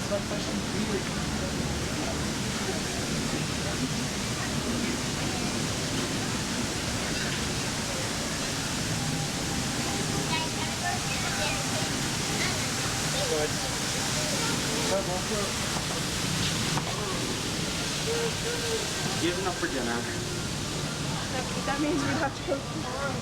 He has enough for dinner. That means we have to go tomorrow.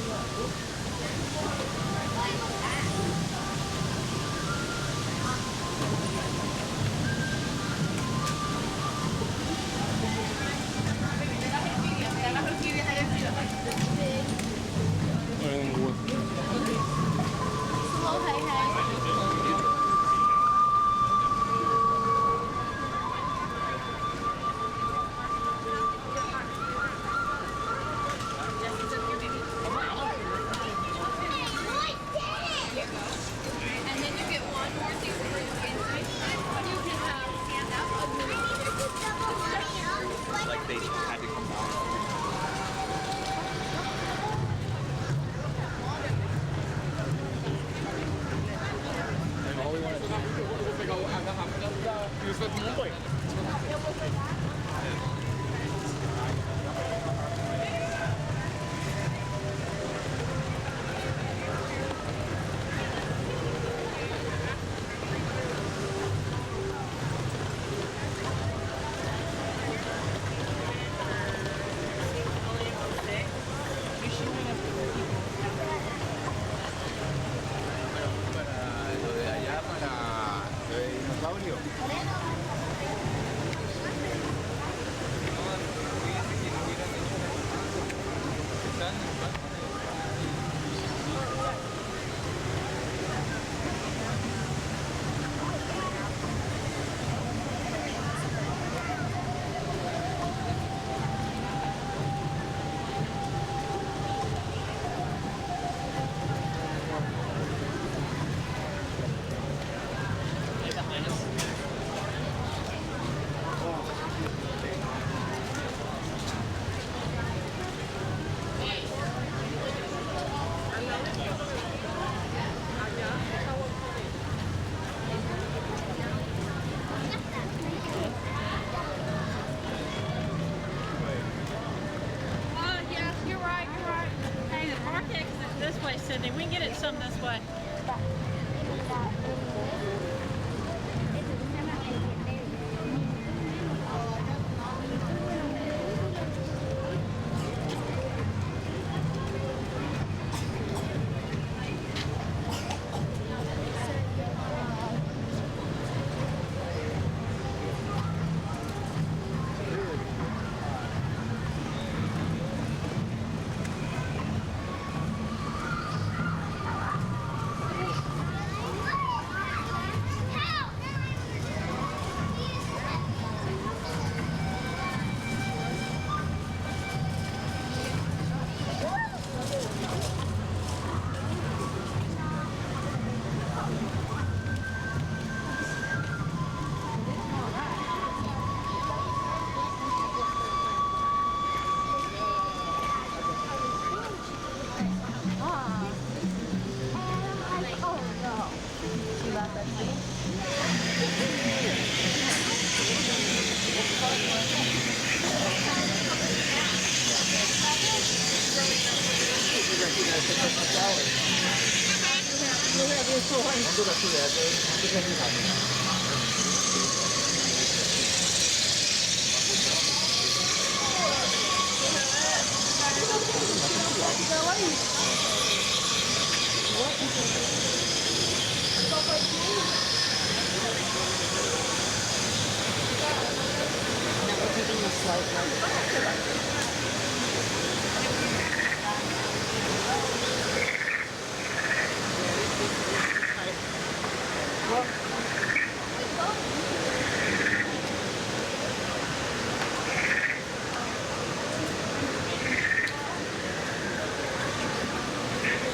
Like they had to come down. All we wanted to lo de allá para lo de dinosaurio. This way, Sydney. We can get it some this way.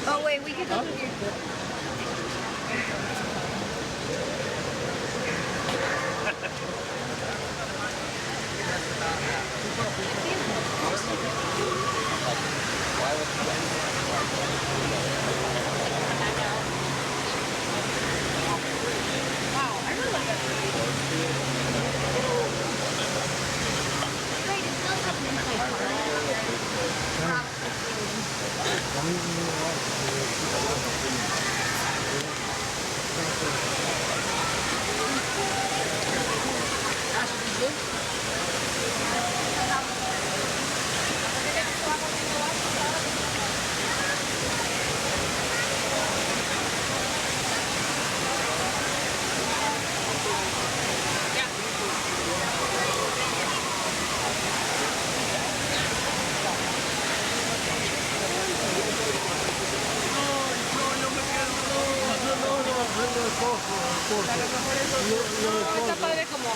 Oh wait, we can go through here. Wow, I really like that. Está padre como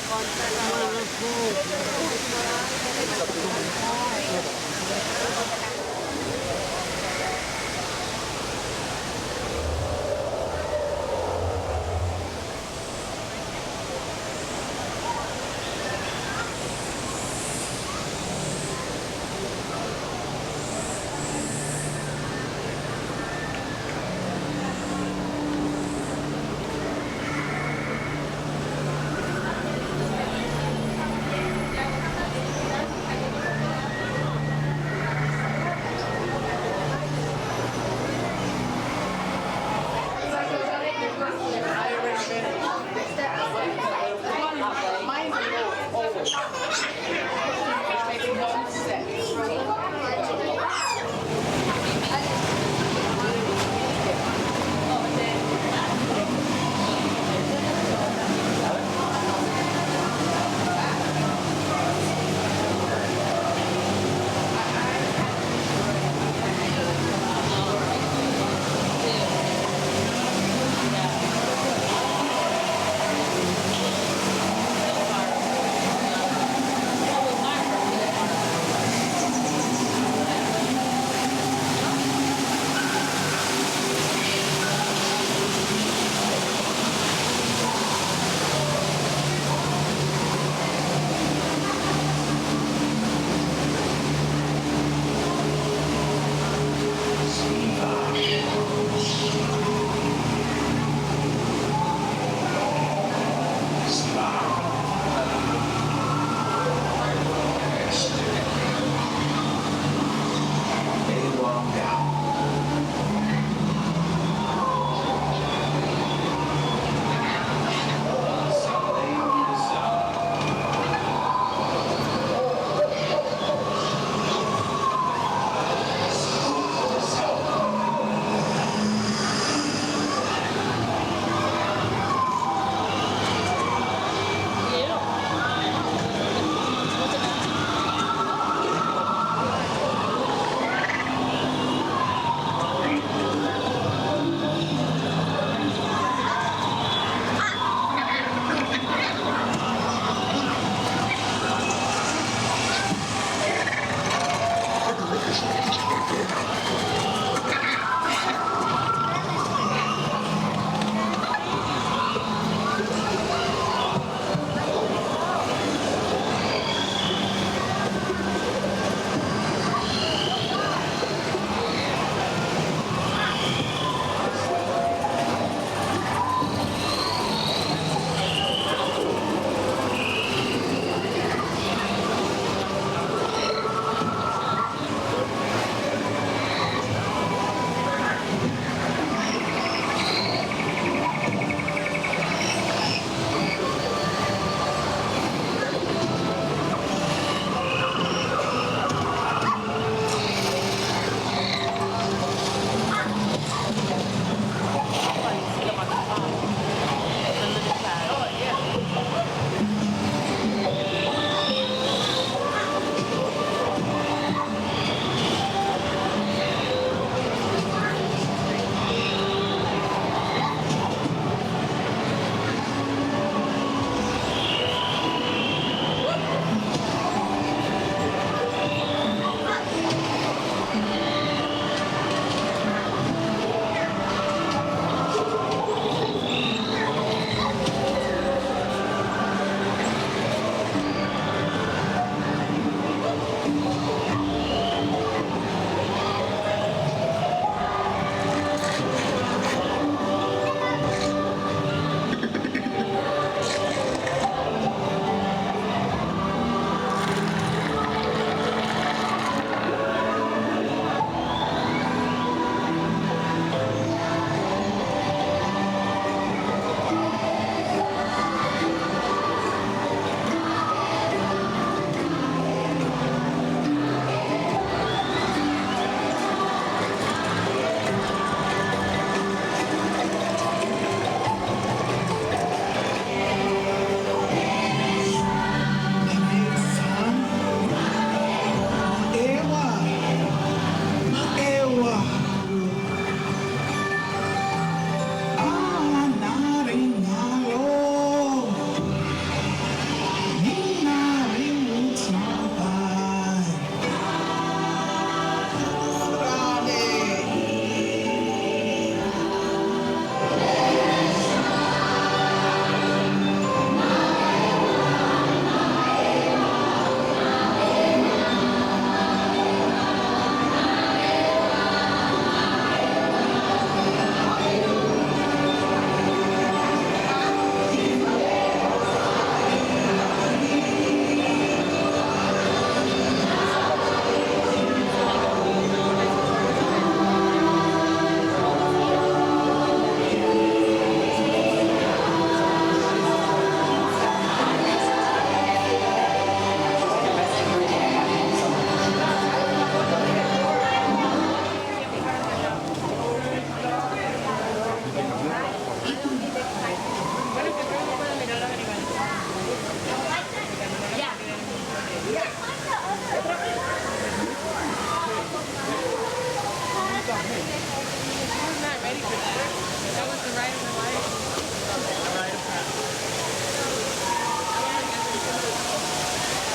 ready for that. That was the ride of my life.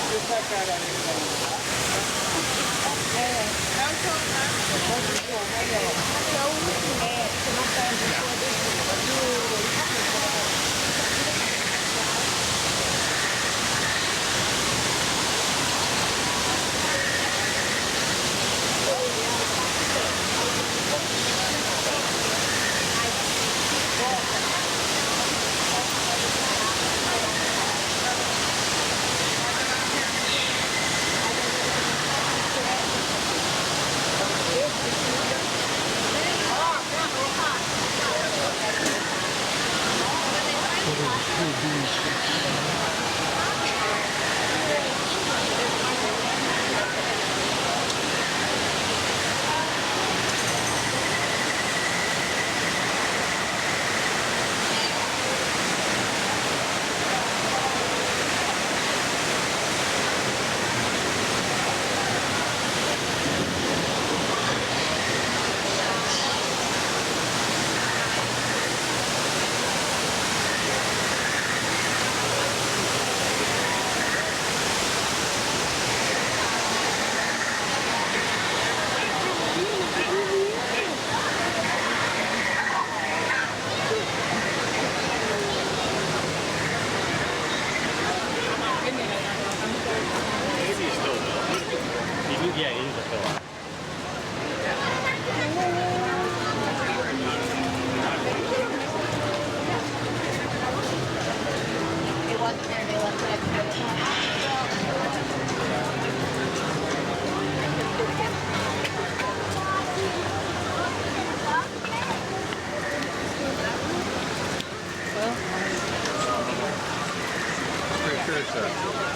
Just like that on Yeah, it is a fill. It wasn't there. They left Pretty sure it's a...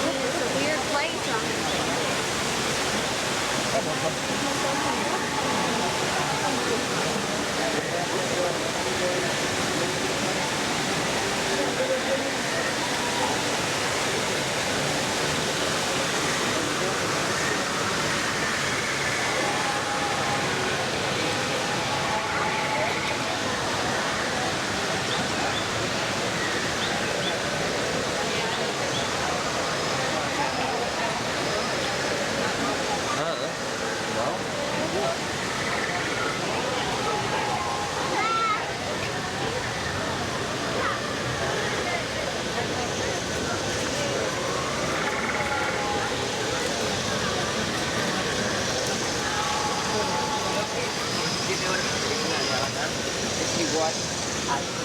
It's a weird place. Buat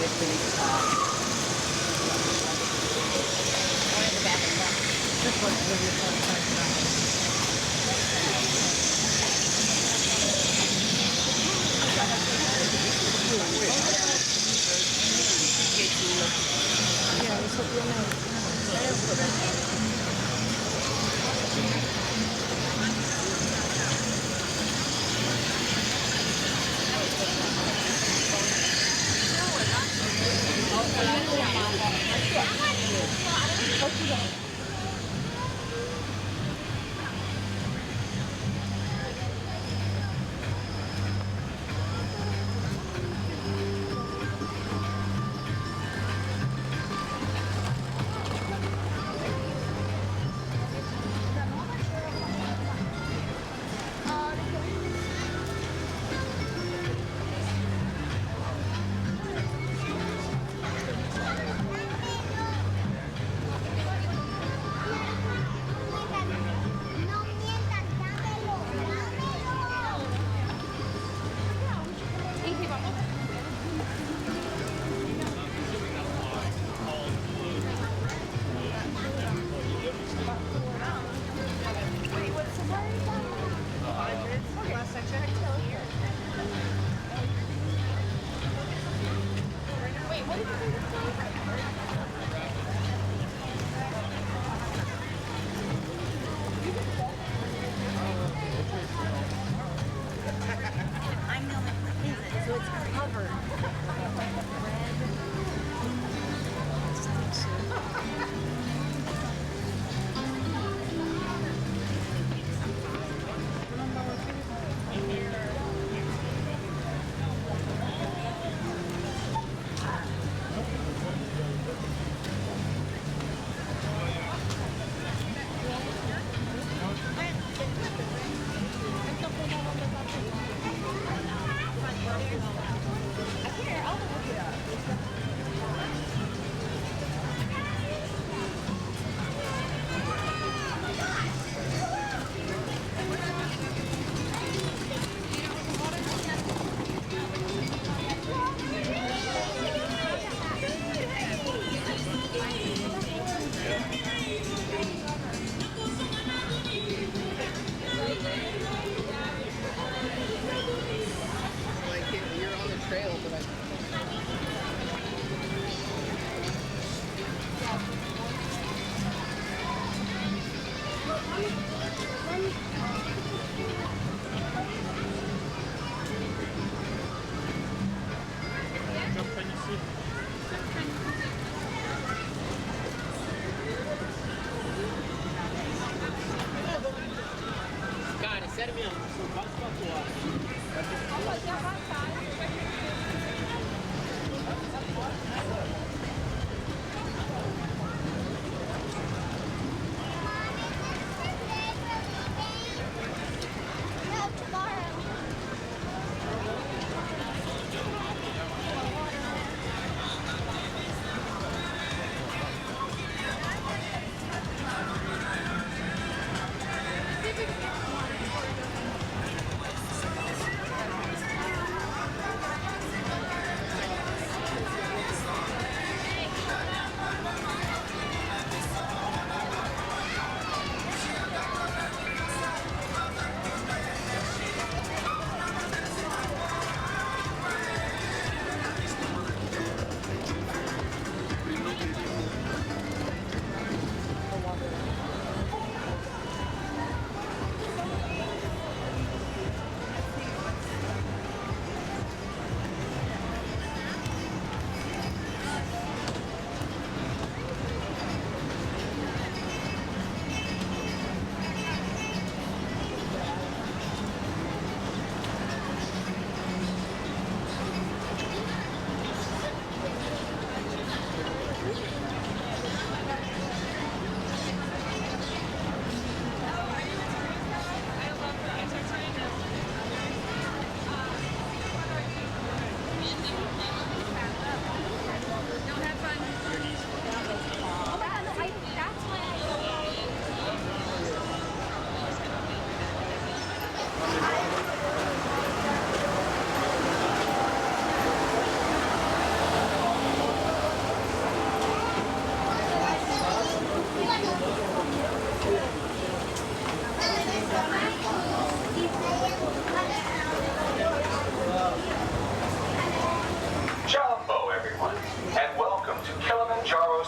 listrik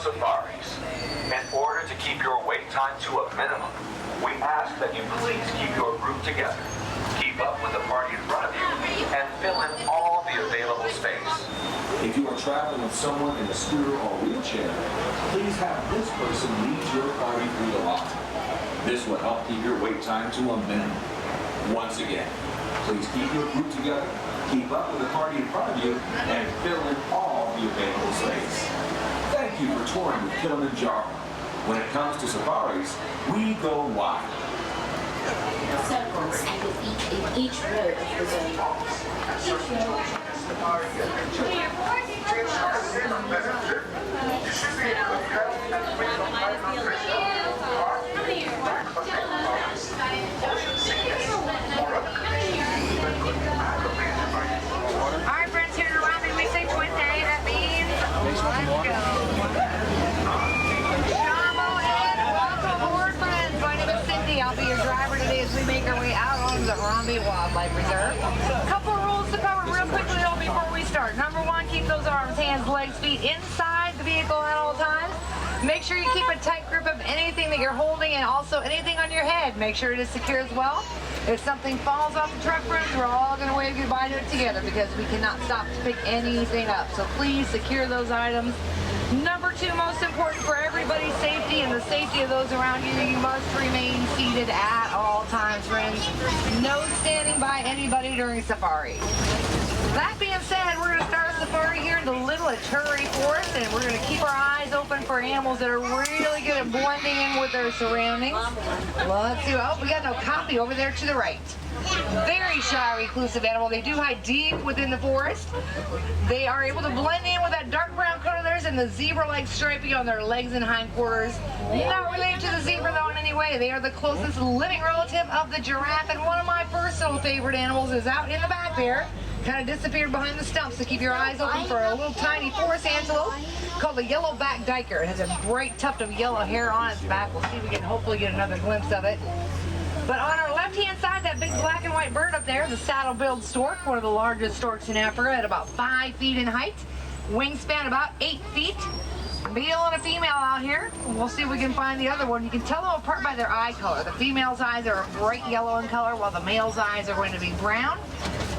Safaris. In order to keep your wait time to a minimum, we ask that you please keep your group together, keep up with the party in front of you, and fill in all the available space. If you are traveling with someone in a scooter or wheelchair, please have this person lead your party through the line. This will help keep your wait time to a minimum. Once again, please keep your group together, keep up with the party in front of you, and fill in all the available space. Thank you for touring with Kilimanjaro. When it comes to safaris, we go wide. Circles and your feet in each row of the zone box. Each row. Alright friends, here to Robbie, we say Puente, that means let's go. Shamo and welcome aboard friends. My name is Cindy. I'll be your driver today as we make our way out on the Romney Wildlife Reserve. A couple of rules to cover real quickly though before we start. Number one, keep those arms, hands, legs, feet inside the vehicle at all times. Make sure you keep a tight grip of anything that you're holding and also anything on your head. Make sure it is secure as well. If something falls off the truck, friends, we're all going to wave goodbye to it together because we cannot stop to pick anything up. So please secure those items. Number two, most important for everybody's safety and the safety of those around you, you must remain seated at all times, friends. No standing by anybody during safari. That being said, we're going to start a safari here in the Little Ituri Forest, and we're going to keep our eyes open for animals that are really good at blending in with their surroundings. Let's see. Oh, we got no copy over there to the right. Very shy, reclusive animal. They do hide deep within the forest. They are able to blend in with that dark brown coat of theirs and the zebra-like striping on their legs and hindquarters. Not related to the zebra though in any way. They are the closest living relative of the giraffe, and one of my personal favorite animals is out in the back there. Kind of disappeared behind the stumps, so keep your eyes open for a little tiny forest antelope called the yellow-backed diker. It has a bright tuft of yellow hair on its back. We'll see if we can hopefully get another glimpse of it. But on our left-hand side, that big black and white bird up there, the saddle-billed stork, one of the largest storks in Africa at about 5 feet in height. Wingspan about 8 feet. Male and a female out here. We'll see if we can find the other one. You can tell them apart by their eye color. The female's eyes are a bright yellow in color, while the male's eyes are going to be brown.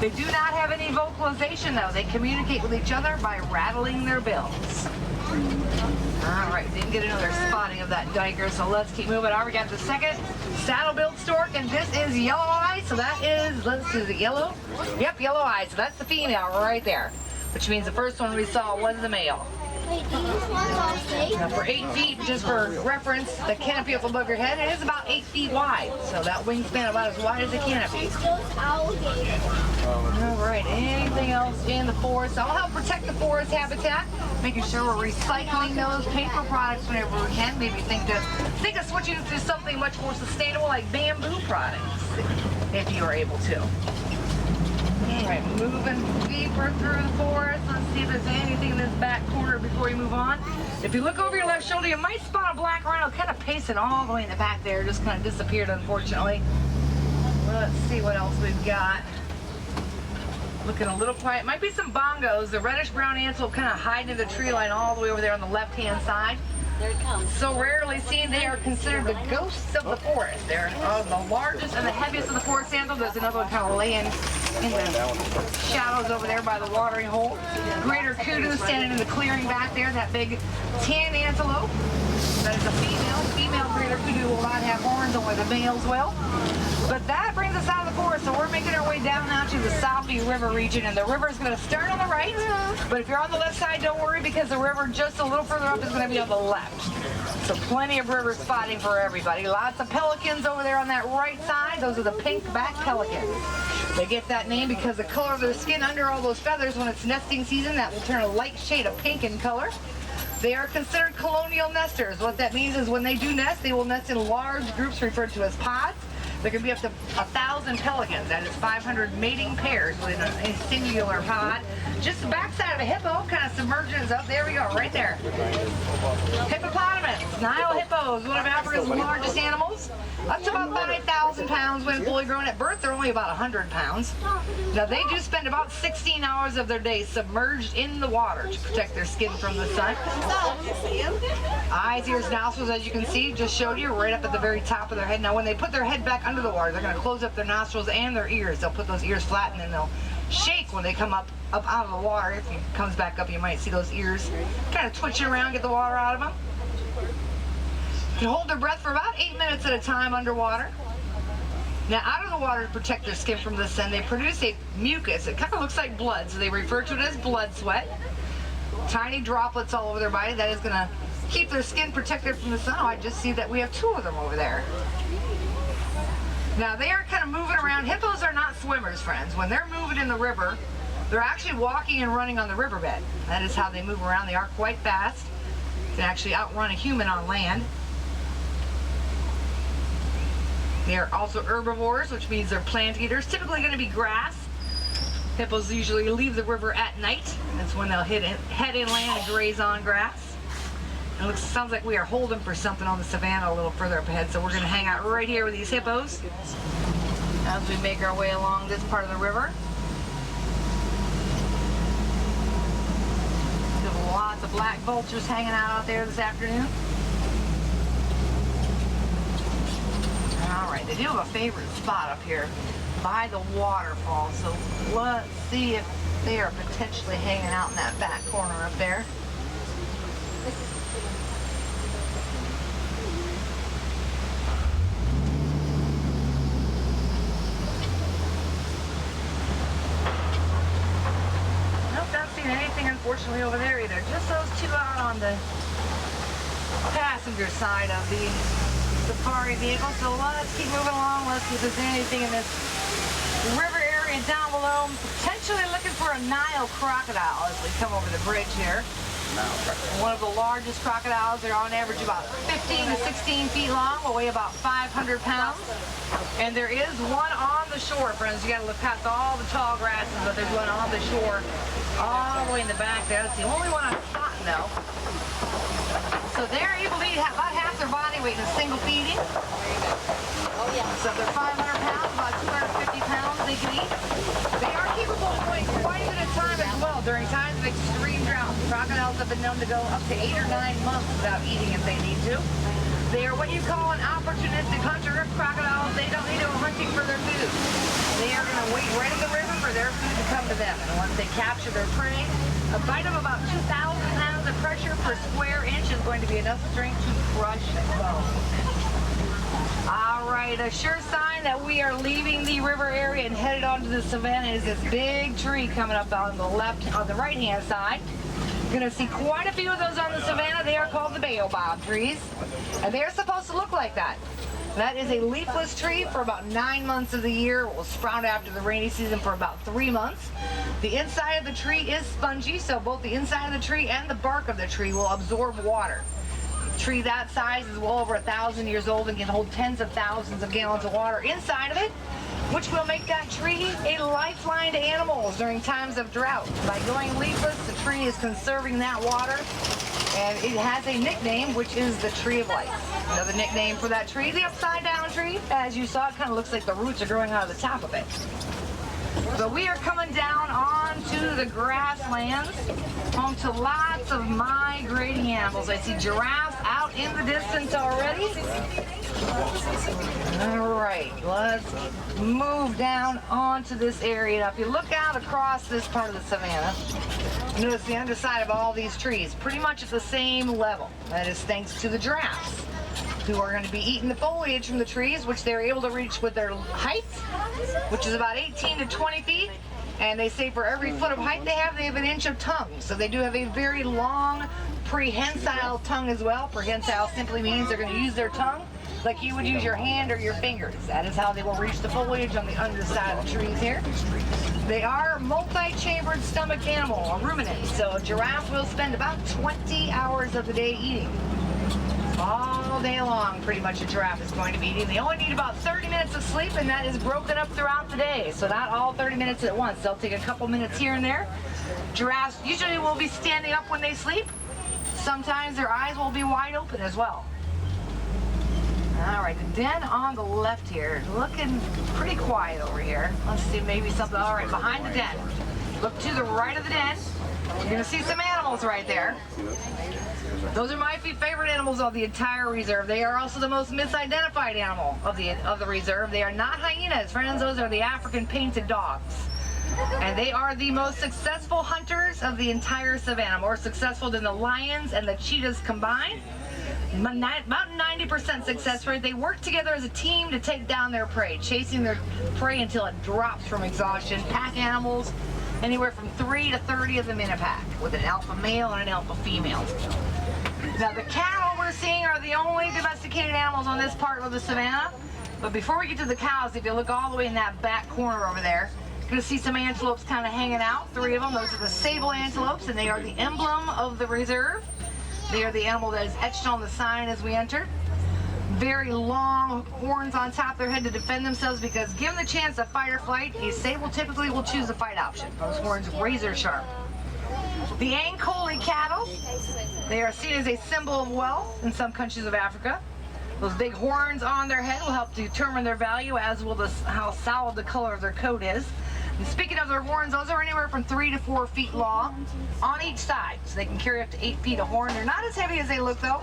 They do not have any vocalization, though. They communicate with each other by rattling their bills. All right, didn't get another spotting of that diker, so let's keep moving on. We got the second saddle-billed stork, and this is Yellow Eyes. so that is, let's see, is it yellow? Yep, yellow eyes. So that's the female right there, which means the first one we saw was the male. Wait, do these ones all stay? Now for 8 feet, just for reference, the canopy up above your head, it is about 8 feet wide. So that wingspan about as wide as the canopy. Those alligators. All right, anything else in the forest? I'll help protect the forest habitat, making sure we're recycling those paper products whenever we can. Maybe think of switching to something much more sustainable like bamboo products, if you are able to. All right, moving deeper through the forest. Let's see if there's anything in this back corner before you move on. If you look over your left shoulder, you might spot a black rhino kind of pacing all the way in the back there. Just kind of disappeared, unfortunately. Well, let's see what else we've got. Looking a little quiet. Might be some bongos. The reddish-brown ants will kind of hide in the tree line all the way over there on the left-hand side. There it comes. So rarely seen, they are considered the ghosts of the forest. They're the largest and the heaviest of the forest animals. There's another one kind of laying in the shadows over there by the watering hole. Greater kudu standing in the clearing back there, that big tan antelope. That is a female. Female greater kudu will not have horns, only the males will. But that brings us out of the forest, so we're making our way down now to the Salpi River region, and the river is going to start on the right, but if you're on the left side, don't worry, because the river just a little further up is going to be on the left. So plenty of river spotting for everybody. Lots of pelicans over there on that right side. Those are the pink-backed pelicans. They get that name because the color of their skin under all those feathers, when it's nesting season, that will turn a light shade of pink in color. They are considered colonial nesters. What that means is when they do nest, they will nest in large groups referred to as pods. There can be up to 1,000 pelicans. That is 500 mating pairs within a singular pod. Just the backside of a hippo, kind of submerges up. There we go, right there. Hippopotamus, Nile hippos, one of Africa's largest animals. Up to about 5,000 pounds when fully grown. At birth, they're only about 100 pounds. Now, they do spend about 16 hours of their day submerged in the water to protect their skin from the sun. Eyes, ears, nostrils, as you can see, just showed you right up at the very top of their head. Now, when they put their head back under the water, they're going to close up their nostrils and their ears. They'll put those ears flat, and then they'll shake when they come up out of the water. If it comes back up, you might see those ears kind of twitching around, get the water out of them. Can hold their breath for about 8 minutes at a time underwater. Now, out of the water to protect their skin from the sun, they produce a mucus. It kind of looks like blood, so they refer to it as blood sweat. Tiny droplets all over their body. That is going to keep their skin protected from the sun. Oh, I just see that we have 2 of them over there. Now, they are kind of moving around. Hippos are not swimmers, friends. When they're moving in the river, they're actually walking and running on the riverbed. That is how they move around. They are quite fast. They can actually outrun a human on land. They are also herbivores, which means they're plant eaters, typically going to be grass. Hippos usually leave the river at night. That's when they'll head inland and graze on grass. It sounds like we are holding for something on the Savannah a little further up ahead, so we're going to hang out right here with these hippos as we make our way along this part of the river. There's lots of black vultures hanging out there this afternoon. All right, they do have a favorite spot up here by the waterfall, so let's see if they are potentially hanging out in that back corner up there. Nope, not seeing anything unfortunately over there either. Just those 2 out on the passenger side of the safari vehicle. So let's keep moving along. Let's see if there's anything in this river area down below. Potentially looking for a Nile crocodile as we come over the bridge here. One of the largest crocodiles. They're on average about 15 to 16 feet long, will weigh about 500 pounds. And there is one on the shore, friends. You got to look past all the tall grasses, but there's one on the shore all the way in the back there. That's the only one I'm spotting, though. So they're able to eat about half their body weight in a single feeding. Oh, yeah. So they're 500 pounds, about 250 pounds they can eat. They are capable of going quite a bit of time as well during times of extreme drought. Crocodiles have been known to go up to 8 or 9 months without eating if they need to. They are what you call an opportunistic hunter. Crocodiles, they don't need to go hunting for their food. They are going to wait right in the river for their food to come to them. And once they capture their prey, a bite of about 2,000 pounds of pressure per square inch is going to be enough strength to crush bone. All right, a sure sign that we are leaving the river area and headed onto the savannah is this big tree coming up on the right-hand side. You're going to see quite a few of those on the savannah. They are called the baobab trees, and they are supposed to look like that. That is a leafless tree for about 9 months of the year. It will sprout after the rainy season for about 3 months. The inside of the tree is spongy, so both the inside of the tree and the bark of the tree will absorb water. A tree that size is well over 1,000 years old and can hold tens of thousands of gallons of water inside of it, which will make that tree a lifeline to animals during times of drought. By going leafless, the tree is conserving that water, and it has a nickname, which is the tree of life. Another nickname for that tree, the upside down tree. As you saw, it kind of looks like the roots are growing out of the top of it. So we are coming down onto the grasslands, home to lots of migrating animals. I see giraffes out in the distance already. All right, let's move down onto this area. Now, if you look out across this part of the savannah, notice the underside of all these trees, pretty much at the same level. That is thanks to the giraffes, who are going to be eating the foliage from the trees, which they're able to reach with their height, which is about 18 to 20 feet. And they say for every foot of height they have an inch of tongue. So they do have a very long prehensile tongue as well. Prehensile simply means they're going to use their tongue like you would use your hand or your fingers. That is how they will reach the foliage on the underside of the trees here. They are a multi-chambered stomach animal, a ruminant. So a giraffe will spend about 20 hours of the day eating. All day long, pretty much a giraffe is going to be eating. They only need about 30 minutes of sleep, and that is broken up throughout the day. So not all 30 minutes at once. They'll take a couple minutes here and there. Giraffes usually will be standing up when they sleep. Sometimes their eyes will be wide open as well. All right, the den on the left here, looking pretty quiet over here. Let's see, maybe something. All right, behind the den. Look to the right of the den. You're going to see some animals right there. Those are my favorite animals of the entire reserve. They are also the most misidentified animal of the reserve. They are not hyenas, friends. Those are the African painted dogs. And they are the most successful hunters of the entire savannah, more successful than the lions and the cheetahs combined. About 90% success rate. They work together as a team to take down their prey, chasing their prey until it drops from exhaustion. Pack animals, anywhere from 3 to 30 of them in a pack, with an alpha male and an alpha female. Now the cattle we're seeing are the only domesticated animals on this part of the savannah. But before we get to the cows, if you look all the way in that back corner over there, you're going to see some antelopes kind of hanging out, 3 of them. Those are the sable antelopes, and they are the emblem of the reserve. They are the animal that is etched on the sign as we enter. Very long horns on top of their head to defend themselves, because given the chance of fight or flight, a sable typically will choose the fight option. Those horns razor sharp. The Ankoli cattle, they are seen as a symbol of wealth in some countries of Africa. Those big horns on their head will help determine their value, as will how solid the color of their coat is. And speaking of their horns, those are anywhere from 3 to 4 feet long on each side, so they can carry up to 8 feet of horn. They're not as heavy as they look, though.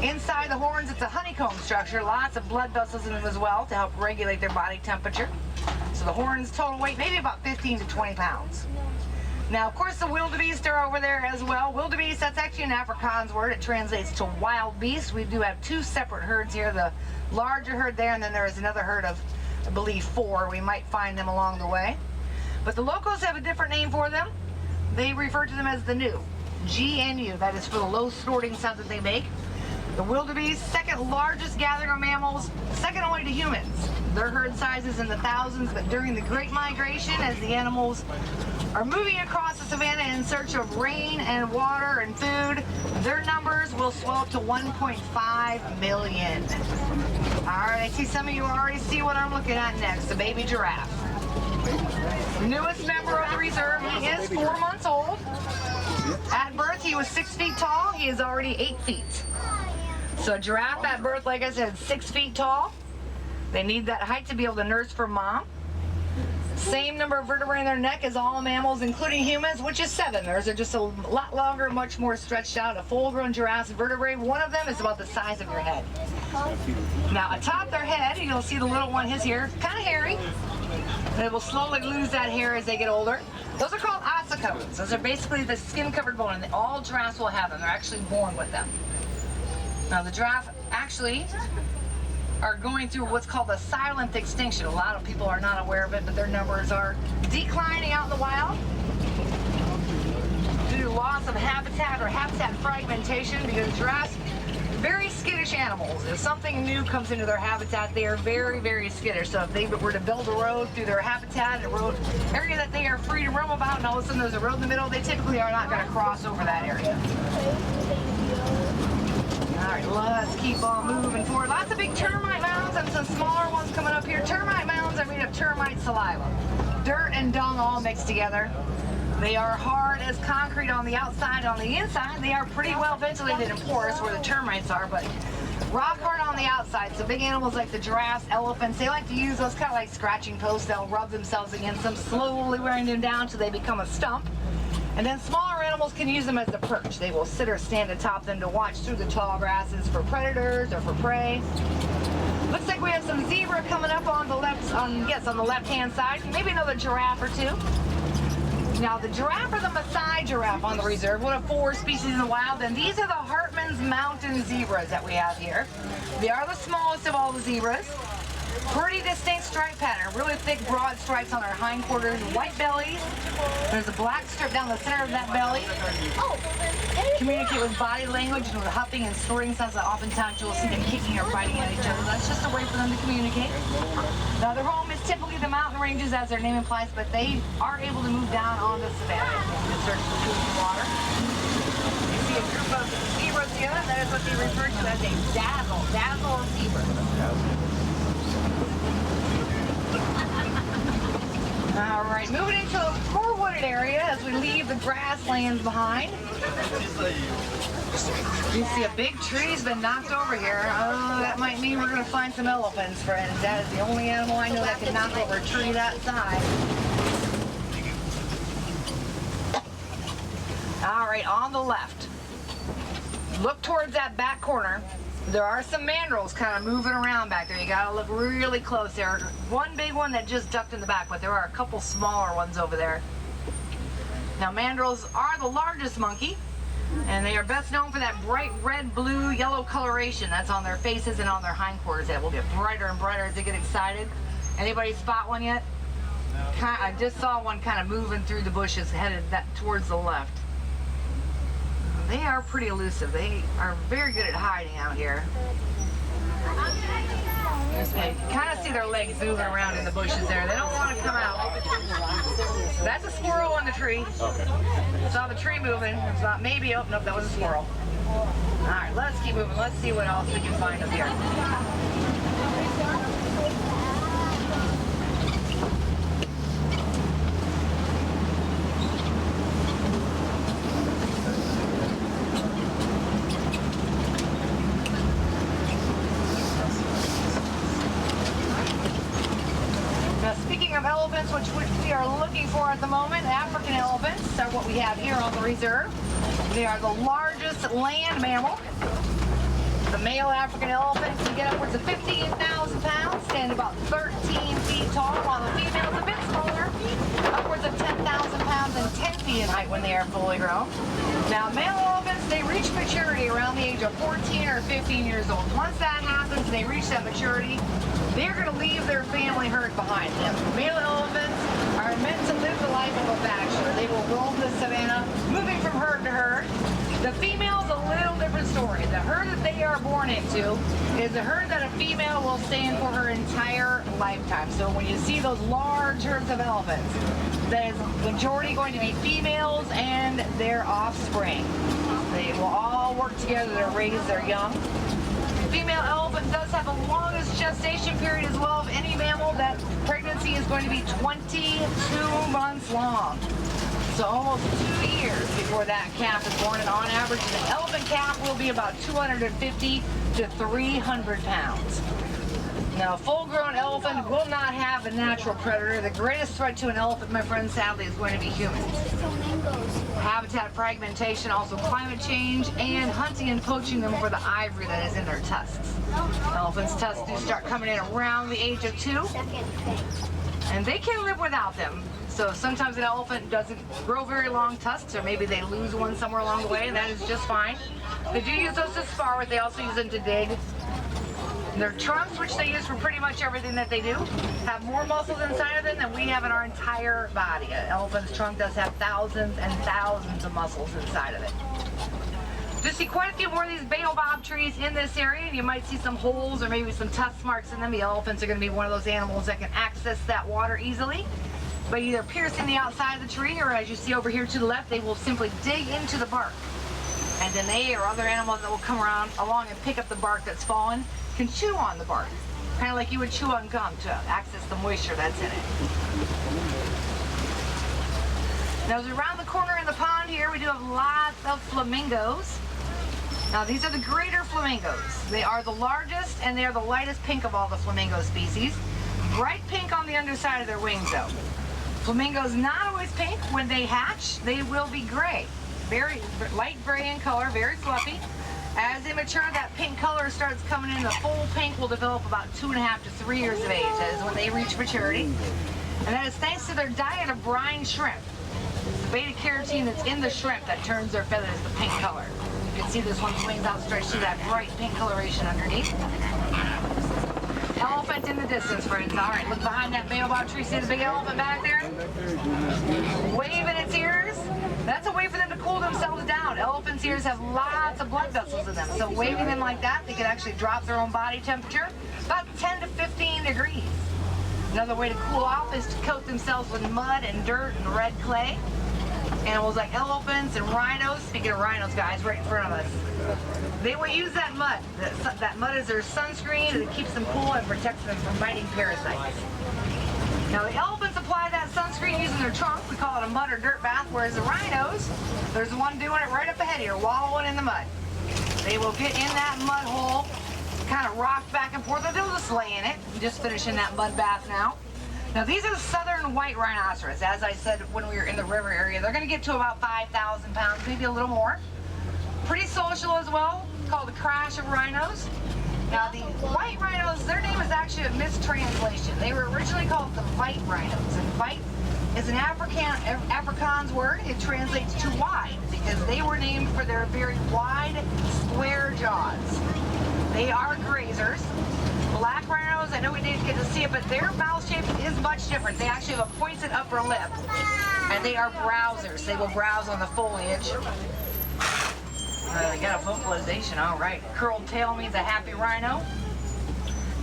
Inside the horns, it's a honeycomb structure, lots of blood vessels in them as well to help regulate their body temperature. So the horns total weight maybe about 15 to 20 pounds. Now, of course, the wildebeest are over there as well. Wildebeest, that's actually an Afrikaans word. It translates to wild beast. We do have 2 separate herds here, the larger herd there, and then there is another herd of, I believe, 4. We might find them along the way. But the locals have a different name for them. They refer to them as the new, GNU. That is for the low snorting sound that they make. The wildebeest, second largest gathering of mammals, second only to humans. Their herd size is in the thousands, but during the Great Migration, as the animals are moving across the savannah in search of rain and water and food, their numbers will swell up to 1.5 million. All right, I see some of you already see what I'm looking at next, the baby giraffe. The newest member of the reserve, he is 4 months old. At birth, he was 6 feet tall. He is already 8 feet. So a giraffe at birth, like I said, 6 feet tall. They need that height to be able to nurse for mom. Same number of vertebrae in their neck as all mammals, including humans, which is 7. Theirs are just a lot longer, much more stretched out. A full-grown giraffe's vertebrae, one of them is about the size of your head. Now, atop their head, you'll see the little one, his hair, kind of hairy. They will slowly lose that hair as they get older. Those are called ossicones. Those are basically the skin-covered bone, and all giraffes will have them. They're actually born with them. Now, the giraffe actually are going through what's called a silent extinction. A lot of people are not aware of it, but their numbers are declining out in the wild due to loss of habitat or habitat fragmentation, because giraffes, very skittish animals. If something new comes into their habitat, they are very, very skittish. So if they were to build a road through their habitat, a road area that they are free to roam about, and all of a sudden there's a road in the middle, they typically are not going to cross over that area. All right, let's keep on moving forward. Lots of big termite mounds and some smaller ones coming up here. Termite mounds are made of termite saliva. Dirt and dung all mixed together. They are hard as concrete on the outside. On the inside, they are pretty well ventilated and porous where the termites are, but rock hard on the outside. So big animals like the giraffes, elephants, they like to use those kind of like scratching posts. They'll rub themselves against them, slowly wearing them down till they become a stump. And then smaller animals can use them as a perch. They will sit or stand atop them to watch through the tall grasses for predators or for prey. Looks like we have some zebra coming up on the on the left-hand side. Maybe another giraffe or two. Now the giraffe or the Maasai giraffe on the reserve, one of 4 species in the wild, and these are the Hartman's mountain zebras that we have here. They are the smallest of all the zebras. Pretty distinct stripe pattern, really thick broad stripes on their hindquarters, white bellies. There's a black strip down the center of that belly. Communicate with body language and with huffing and snorting sounds that oftentimes you'll see them kicking or biting at each other. That's just a way for them to communicate. Now their home is typically the mountain ranges, as their name implies, but they are able to move down on the savanna in search for food and water. You see a group of zebras together, that is what they refer to as a dazzle of zebras. All right, moving into a more wooded area as we leave the grasslands behind. You see a big tree's been knocked over here. Oh, that might mean we're going to find some elephants, friends. That is the only animal I know that can knock over a tree that size. All right, on the left. Look towards that back corner. There are some mandrills kind of moving around back there. You gotta look really close. There's one big one that just ducked in the back, but there are a couple smaller ones over there. Now mandrills are the largest monkey, and they are best known for that bright red, blue, yellow coloration that's on their faces and on their hindquarters. That will get brighter and brighter as they get excited. Anybody spot one yet? I just saw one kind of moving through the bushes headed towards the left. They are pretty elusive. They are very good at hiding out here. You kind of see their legs moving around in the bushes there. They don't want to come out. That's a squirrel on the tree. Okay. Saw the tree moving. Thought maybe, oh, nope, that was a squirrel. All right, let's keep moving. Let's see what else we can find up here. Elephants, which we are looking for at the moment, African elephants are what we have here on the reserve. They are the largest land mammal. The male African elephant can get upwards of 15,000 pounds, stand about 13 feet tall, while the female is a bit smaller, upwards of 10,000 pounds and 10 feet in height when they are fully grown. Now, male elephants, they reach maturity around the age of 14 or 15 years old. Once that happens, they reach that maturity, they're going to leave their family herd behind them. Male elephants are meant to live the life of a bachelor. They will roam the savanna, moving from herd to herd. The female's a little different story. The herd that they are born into is a herd that a female will stay in for her entire lifetime. So when you see those large herds of elephants, that is majority going to be females and their offspring. They will all work together to raise their young. Female elephant does have the longest gestation period as well of any mammal. That pregnancy is going to be 22 months long. So almost 2 years before that calf is born, and on average an elephant calf will be about 250 to 300 pounds. Now, a full-grown elephant will not have a natural predator. The greatest threat to an elephant, my friend, sadly, is going to be humans. Habitat fragmentation, also climate change, and hunting and poaching them for the ivory that is in their tusks. Elephants' tusks do start coming in around the age of 2, and they can live without them. So sometimes an elephant doesn't grow very long tusks, or maybe they lose one somewhere along the way, and that is just fine. They do use those to spar with. They also use them to dig. Their trunks, which they use for pretty much everything that they do, have more muscles inside of them than we have in our entire body. An elephant's trunk does have thousands and thousands of muscles inside of it. You'll see quite a few more of these baobab trees in this area. You might see some holes or maybe some tusk marks in them. The elephants are going to be one of those animals that can access that water easily by either piercing the outside of the tree, or as you see over here to the left, they will simply dig into the bark. And then they or other animals that will come around along and pick up the bark that's fallen can chew on the bark, kind of like you would chew on gum to access the moisture that's in it. Now, as around the corner in the pond here, we do have lots of flamingos. Now, these are the greater flamingos. They are the largest and they are the lightest pink of all the flamingo species. Bright pink on the underside of their wings, though. Flamingos not always pink. When they hatch, they will be gray. Very light gray in color, very fluffy. As they mature, that pink color starts coming in. The full pink will develop about 2.5 to 3 years of age. That is when they reach maturity. And that is thanks to their diet of brine shrimp. It's the beta carotene that's in the shrimp that turns their feathers the pink color. You can see this one's wings outstretched, see that bright pink coloration underneath. Elephant in the distance, friends. All right, look behind that baobab tree. See the big elephant back there? Waving its ears. That's a way for them to cool themselves down. Elephants' ears have lots of blood vessels in them, so waving them like that, they can actually drop their own body temperature about 10 to 15 degrees. Another way to cool off is to coat themselves with mud and dirt and red clay. Animals like elephants and rhinos, speaking of rhinos, guys, right in front of us, they will use that mud. That mud is their sunscreen, and it keeps them cool and protects them from biting parasites. Now, the elephants apply that sunscreen using their trunk. We call it a mud or dirt bath, whereas the rhinos, there's one doing it right up ahead here, wallowing in the mud. They will get in that mud hole, kind of rock back and forth, or they'll just lay in it, just finishing that mud bath now. Now, these are the southern white rhinoceros. As I said when we were in the river area, they're going to get to about 5,000 pounds, maybe a little more. Pretty social as well, called the crash of rhinos. Now, the white rhinos, their name is actually a mistranslation. They were originally called the white rhinos, and white is an Afrikaans word. It translates to wide because they were named for their very wide, square jaws. They are grazers. Black rhinos, I know we didn't get to see it, but their mouth shape is much different. They actually have a pointed upper lip, and they are browsers. They will browse on the foliage. They got a vocalization, all right. Curled tail means a happy rhino.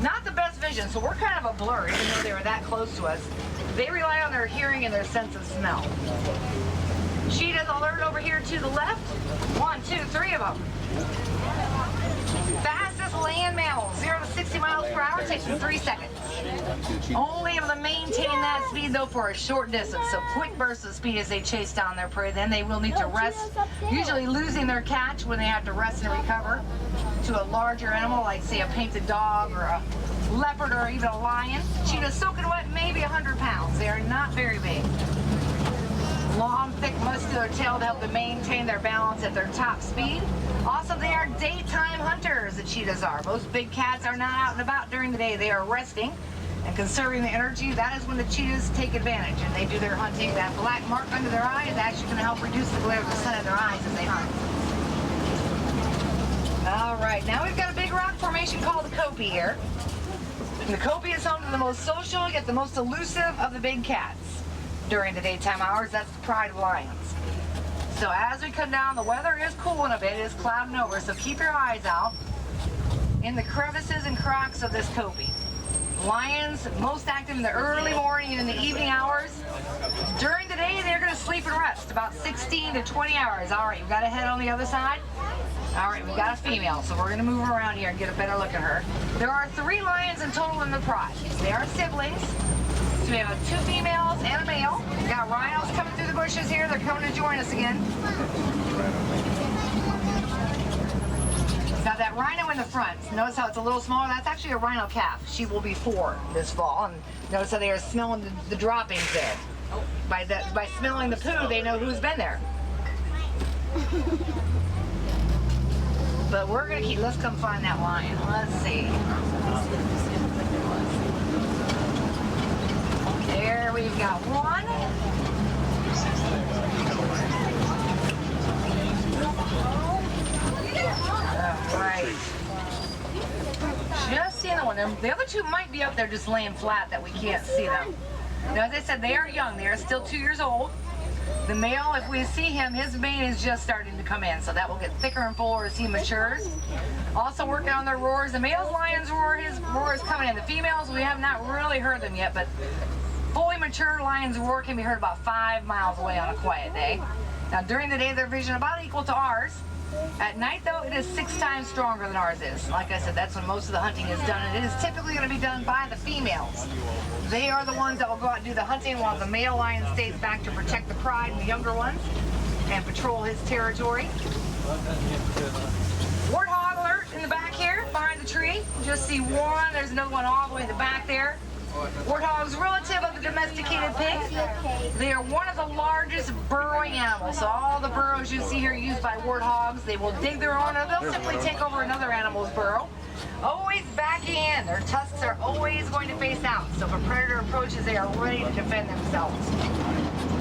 Not the best vision, so we're kind of a blur, even though they were that close to us. They rely on their hearing and their sense of smell. Cheetahs alert over here to the left. 1, 2, 3 of them. Fastest land mammal, 0 to 60 miles per hour, takes 3 seconds. Only able to maintain that speed, though, for a short distance. So quick bursts of speed as they chase down their prey. Then they will need to rest, usually losing their catch when they have to rest and recover to a larger animal, like, say, a painted dog or a leopard or even a lion. Cheetahs soaking wet, maybe 100 pounds. They are not very big. Long, thick, muscular tail to help them maintain their balance at their top speed. Also, they are daytime hunters, the cheetahs are. Most big cats are not out and about during the day. They are resting and conserving the energy. That is when the cheetahs take advantage and they do their hunting. That black mark under their eye is actually going to help reduce the glare of the sun in their eyes as they hunt. All right, now we've got a big rock formation called the Kopi here. And the Kopi is home to the most social yet the most elusive of the big cats. During the daytime hours, that's the pride of lions. So as we come down, the weather is cooling a bit, it is clouding over, so keep your eyes out in the crevices and cracks of this Kopi. Lions, most active in the early morning and in the evening hours. During the day, they're going to sleep and rest, about 16 to 20 hours. All right, we've got a head on the other side. All right, we've got a female, so we're going to move around here and get a better look at her. There are 3 lions in total in the pride. They are siblings. So we have 2 females and a male. We've got rhinos coming through the bushes here. They're coming to join us again. Now that rhino in the front, notice how it's a little smaller? That's actually a rhino calf. She will be 4 this fall. And notice how they are smelling the droppings there. By smelling the poo, they know who's been there. But we're going to keep, let's come find that lion. Let's see. There we've got one. All right. Just The other two might be up there just laying flat that we can't see them. Now, as I said, they are young. They are still 2 years old. The male, if we see him, his mane is just starting to come in, so that will get thicker and fuller as he matures. Also working on their roars. The male's lion's roar, his roar is coming in. The females, we have not really heard them yet, but fully mature lion's roar can be heard about 5 miles away on a quiet day. Now, during the day, their vision about equal to ours. At night, though, it is 6 times stronger than ours is. Like I said, that's when most of the hunting is done, and it is typically going to be done by the females. They are the ones that will go out and do the hunting while the male lion stays back to protect the pride and the younger ones and patrol his territory. Warthog alert in the back here, behind the tree. Just see one. There's another one all the way in the back there. Warthogs, relative of the domesticated pig. They are one of the largest burrowing animals. So all the burrows you see here used by warthogs, they will dig their own, or they'll simply take over another animal's burrow. Always backing in. Their tusks are always going to face out. So if a predator approaches, they are ready to defend themselves.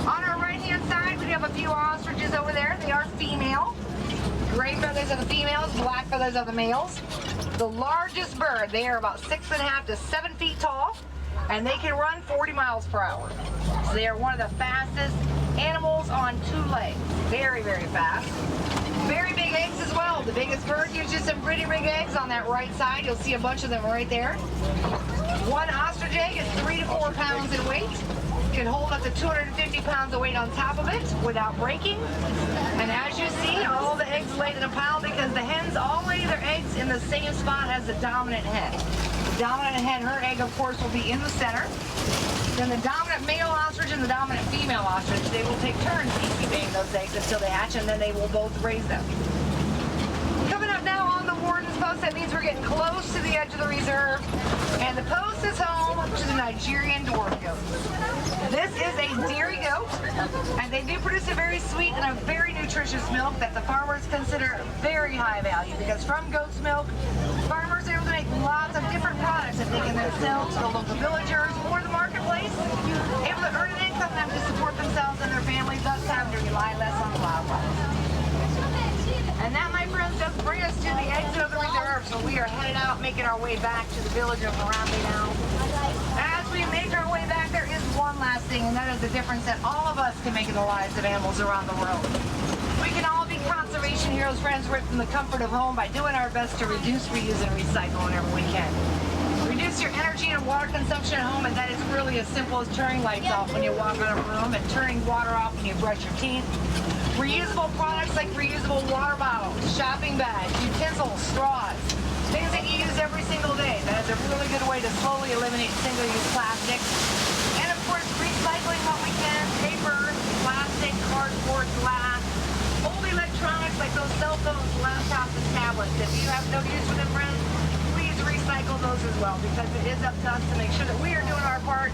On our right-hand side, we have a few ostriches over there. They are female. Gray feathers are the females, black feathers are the males. The largest bird, they are about 6.5 to 7 feet tall, and they can run 40 miles per hour. So they are one of the fastest animals on 2 legs. Very, very fast. Very big eggs as well. The biggest bird gives you some pretty big eggs on that right side. You'll see a bunch of them right there. One ostrich egg is 3 to 4 pounds in weight. Can hold up to 250 pounds of weight on top of it without breaking. And as you see, all the eggs laid in a pile because the hens all lay their eggs in the same spot as the dominant hen. The dominant hen, her egg, of course, will be in the center. Then the dominant male ostrich and the dominant female ostrich, they will take turns incubating those eggs until they hatch, and then they will both raise them. Coming up now on the warden's post, that means we're getting close to the edge of the reserve. And the post is home to the Nigerian dwarf goat. This is a dairy goat, and they do produce a very sweet and a very nutritious milk that the farmers consider very high value, because from goat's milk, farmers are able to make lots of different products that they can then sell to the local villagers or the marketplace, able to earn an income them to support themselves and their families, thus having to rely less on wildlife. And that, my friends, does bring us to the exit of the reserve. So we are headed out, making our way back to the village of Harambe now. As we make our way back, there is one last thing, and that is the difference that all of us can make in the lives of animals around the world. We can all be conservation heroes, friends, right from the comfort of home by doing our best to reduce, reuse, and recycle whenever we can. Reduce your energy and water consumption at home, and that is really as simple as turning lights off when you walk on a room and turning water off when you brush your teeth. Reusable products like reusable water bottles, shopping bags, utensils, straws, things that you use every single day. That is a really good way to slowly eliminate single-use plastic. And of course, recycling what we can: paper, plastic, cardboard, glass, old electronics like those cell phones, laptops, and tablets. If you have no use for them, friends, please recycle those as well, because it is up to us to make sure that we are doing our part,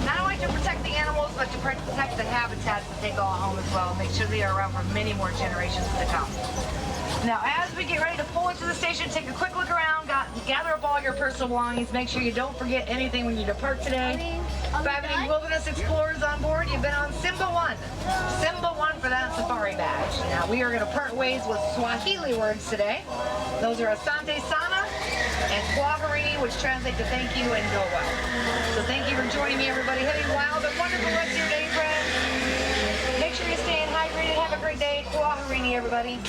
not only to protect the animals, but to protect the habitats that they call home as well, make sure they are around for many more generations to come. Now, as we get ready to pull into the station, take a quick look around, gather up all your personal belongings, make sure you don't forget anything when you depart today. If I have any wilderness explorers on board, you've been on Simba 1. Simba 1 for that safari badge. Now, we are going to part ways with Swahili words today. Those are Asante Sana and Kwaherini, which translate to thank you and go well. So thank you for joining me, everybody. Heading wild, a wonderful rest of your day, friends. Make sure you're staying hydrated. Have a great day. Kwaherini, everybody.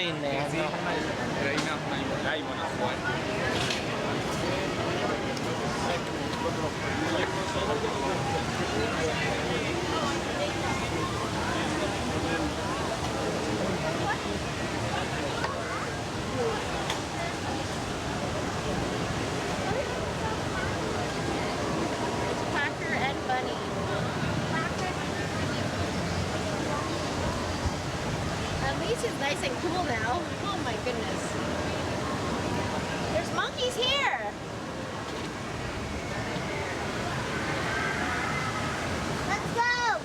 Inne, Sì, no? dai, buona fuori. Packer and Bunny. At least it's nice and cool now. Oh my goodness. There's monkeys here. Let's go.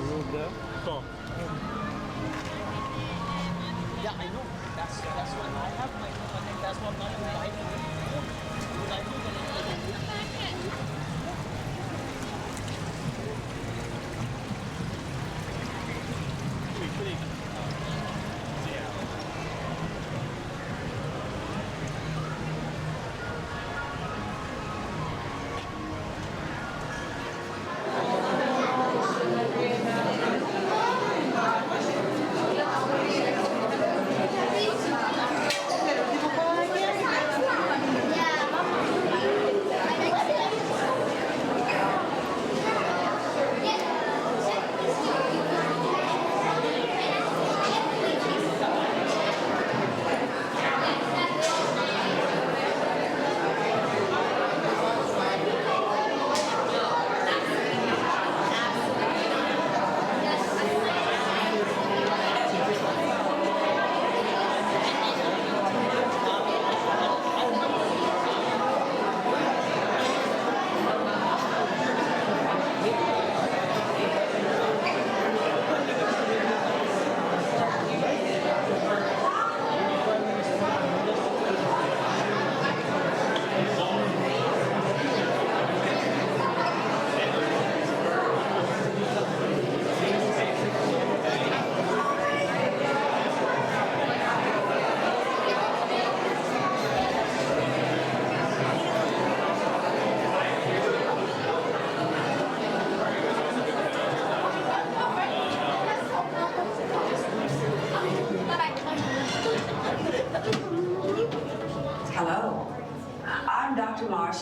Cool. Yeah, I know. That's what I have my I think that's what I'm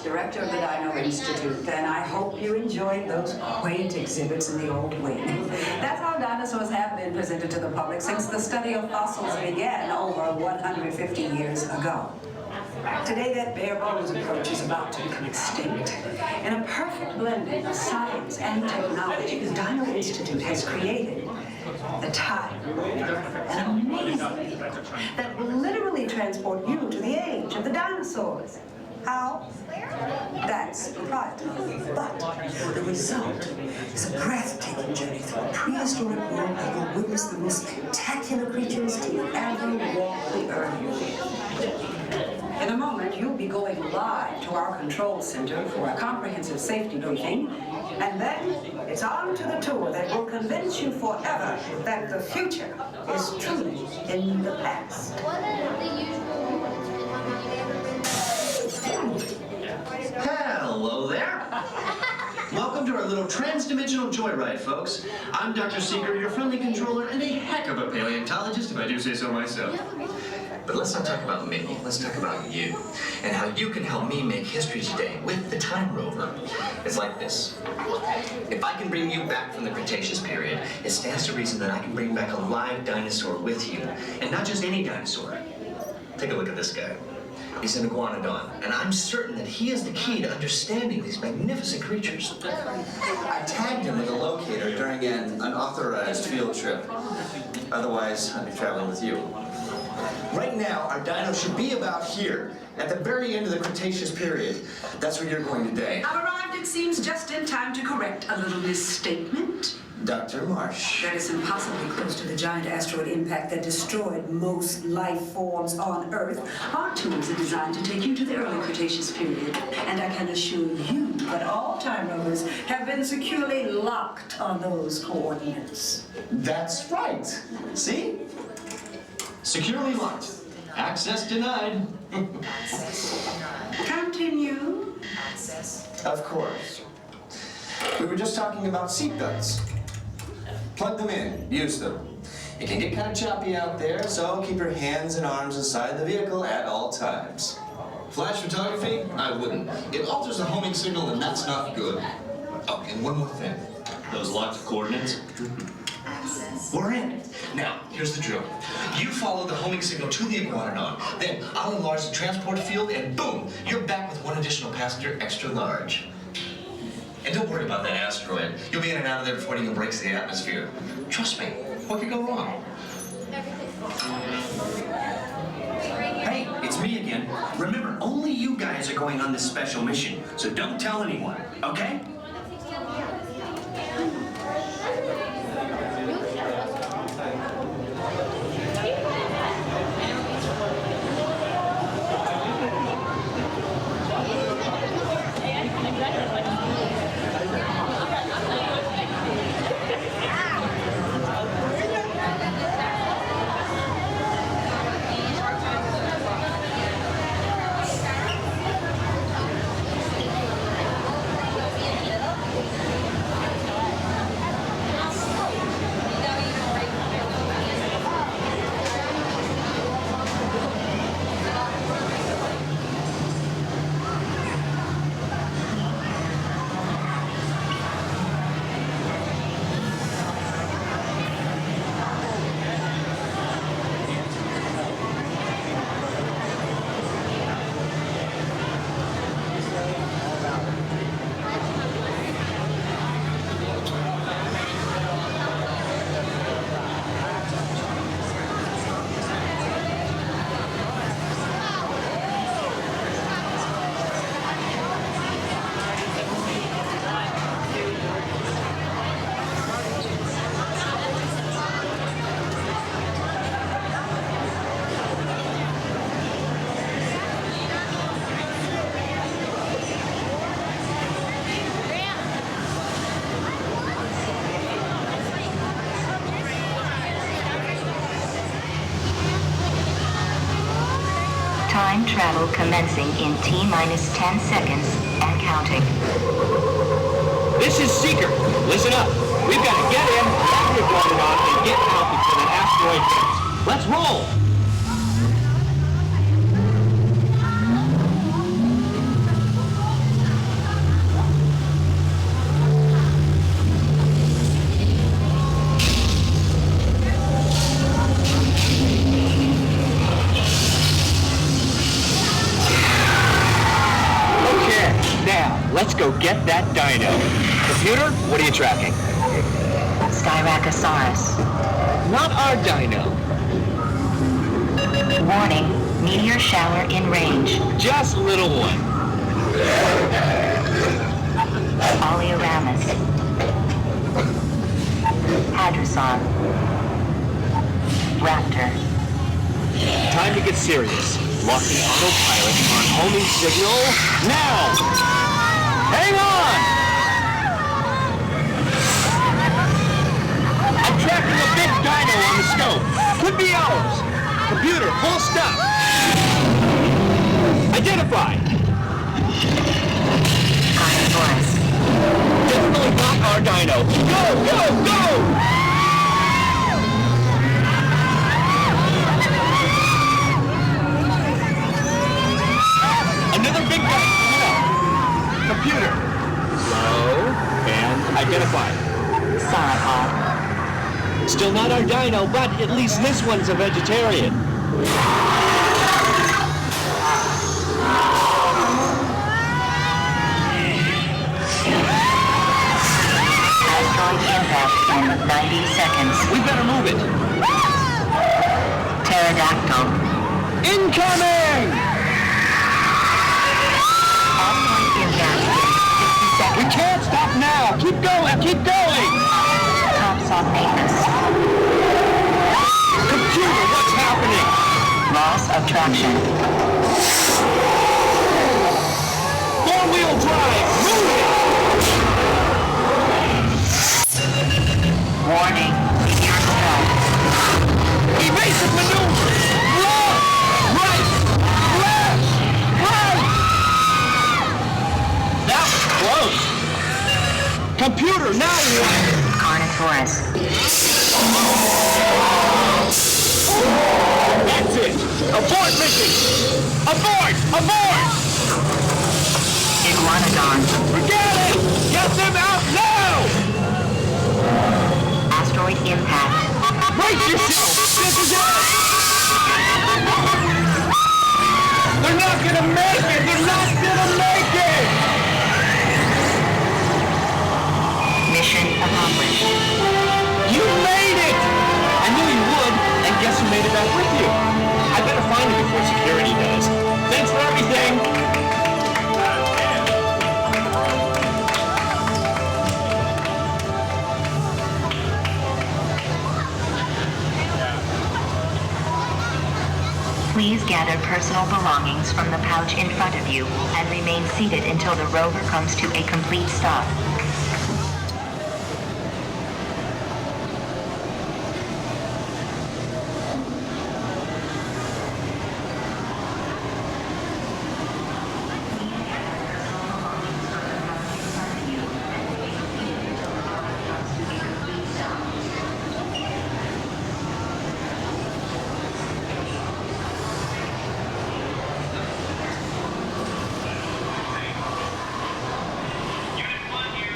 Director of the Dino Institute, and I hope you enjoyed those quaint exhibits in the old wing. That's how dinosaurs have been presented to the public since the study of fossils began over 150 years ago. Today, that bare-bones approach is about to become extinct. In a perfect blending of science and technology, the Dino Institute has created a time, an amazing vehicle that will literally transport you to the age of the dinosaurs. How? That's proprietary. But the result is a breathtaking journey through a prehistoric world that will witness the most spectacular creatures to ever walk the earth. In a moment, you'll be going live to our control center for a comprehensive safety briefing, and then it's on to the tour that will convince you forever that the future is truly in the past. What are the usual Hello there. Welcome to our little trans-dimensional joyride, folks. I'm Dr. Seeker, your friendly controller, and a heck of a paleontologist, if I do say so myself. But let's not talk about me. Let's talk about you, and how you can help me make history today with the Time Rover. It's like this. If I can bring you back from the Cretaceous period, it stands to reason that I can bring back a live dinosaur with you, and not just any dinosaur. Take a look at this guy. He's an iguanodon, and I'm certain that he is the key to understanding these magnificent creatures. I tagged him with a locator during an unauthorized field trip. Otherwise, I'd be traveling with you. Right now, our dino should be about here, at the very end of the Cretaceous period. That's where you're going today. I've arrived, it seems, just in time to correct a little misstatement. Dr. Marsh. That is impossibly close to the giant asteroid impact that destroyed most life forms on Earth. Our tools are designed to take you to the early Cretaceous period, and I can assure you that all Time Rovers have been securely locked on those coordinates. That's right. See? Securely locked. Access denied. Continue. Of course. We were just talking about seatbelts. Plug them in, use them. It can get kind of choppy out there, so keep your hands and arms inside the vehicle at all times. Flash photography? I wouldn't. It alters the homing signal, and that's not good. Oh, and one more thing. Those locked coordinates? We're in. Now, here's the drill. You follow the homing signal to the iguanodon. Then I'll enlarge the transport field, and boom, you're back with one additional passenger extra large. And don't worry about that asteroid. You'll be in and out of there before it even breaks the atmosphere. Trust me, what could go wrong? Hey, it's me again. Remember, only you guys are going on this special mission, so don't tell anyone, okay? Time travel commencing in T-minus 10 seconds and counting. This is Seeker. Listen up. We've got to get in, rapid run it on, and get out before that asteroid hits. Let's roll! Let's go get that dino. Computer, what are you tracking? Styracosaurus. Not our dino. Warning, meteor shower in range. Just little one. Oleoramus. Hadrosaur. Raptor. Time to get serious. Locking autopilot on homing signal now! Hang on! I'm tracking a big dino on the scope. Could be ours. Computer, full stop. Identify. Carnotaurus. Definitely not our dino. Go, go, go! Another big guy. Computer. Slow and identify. Sauropod. Still not our dino, but at least this one's a vegetarian. Asteroid impact in 90 seconds. We better move it. Pterodactyl. Incoming! We can't stop now! Keep going! Keep going! Compsognathus. Computer, what's happening? Loss of traction. Four-wheel drive! Move it! Warning, meteor strike. Evasive maneuvers! Left! Right! Left! Right! That was close! Computer, now what? Carnotaurus. That's it! Abort mission! Abort! Abort! Iguanodon. Forget it! Get them out now! Asteroid impact. Brace yourself! This is it! They're not gonna make it! They're not gonna make it! Mission accomplished. You made it! I knew you would, and guess who made it back with you? I better find it before security does. Thanks for everything! Please gather personal belongings from the pouch in front of you and remain seated until the rover comes to a complete stop. Unit 1 here.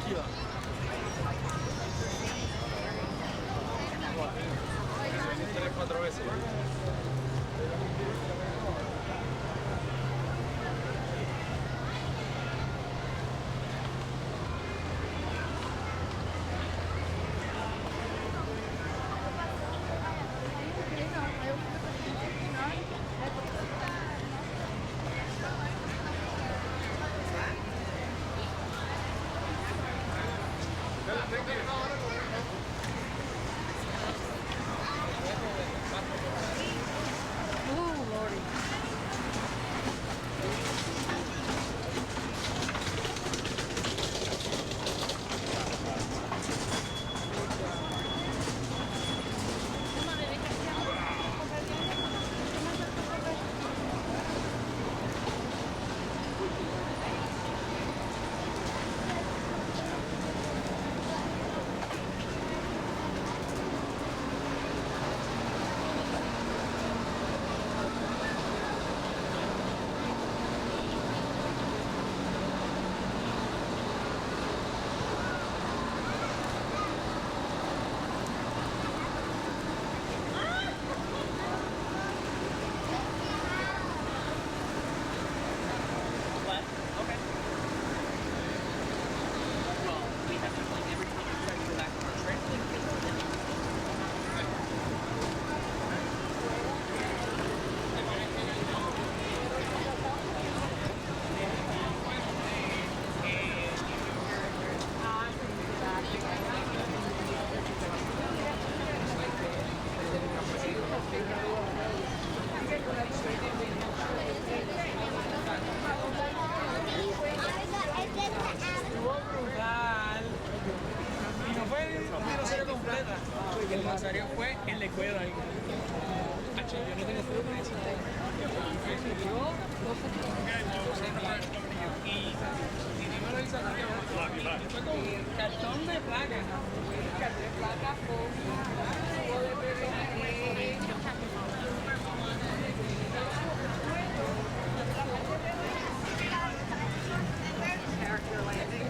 Cheetah. Tres, cuatro veces. Oh, Lordy. Estuvo brutal. Y no fue un dinosaurio completa. El dinosaurio fue el de cuero ahí. Hacho, yo no tengo foto de eso. Y no lo hizo aquí. Fue con cartón de placa. Cartón de placa con jugo de bebé. Character landing.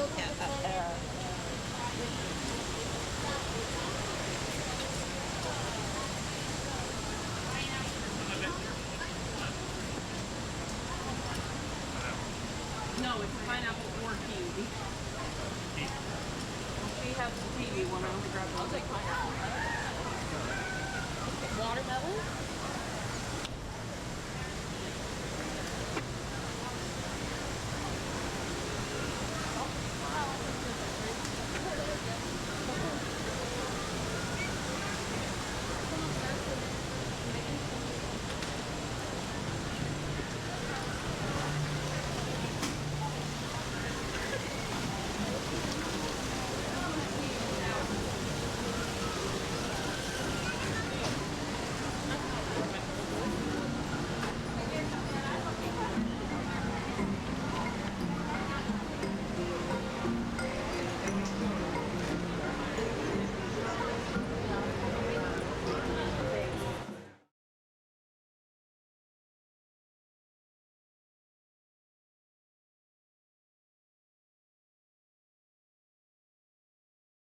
look at up there. No, it's pineapple or kiwi. She has the kiwi one. I'm gonna grab. I'll take pineapple. Watermelon?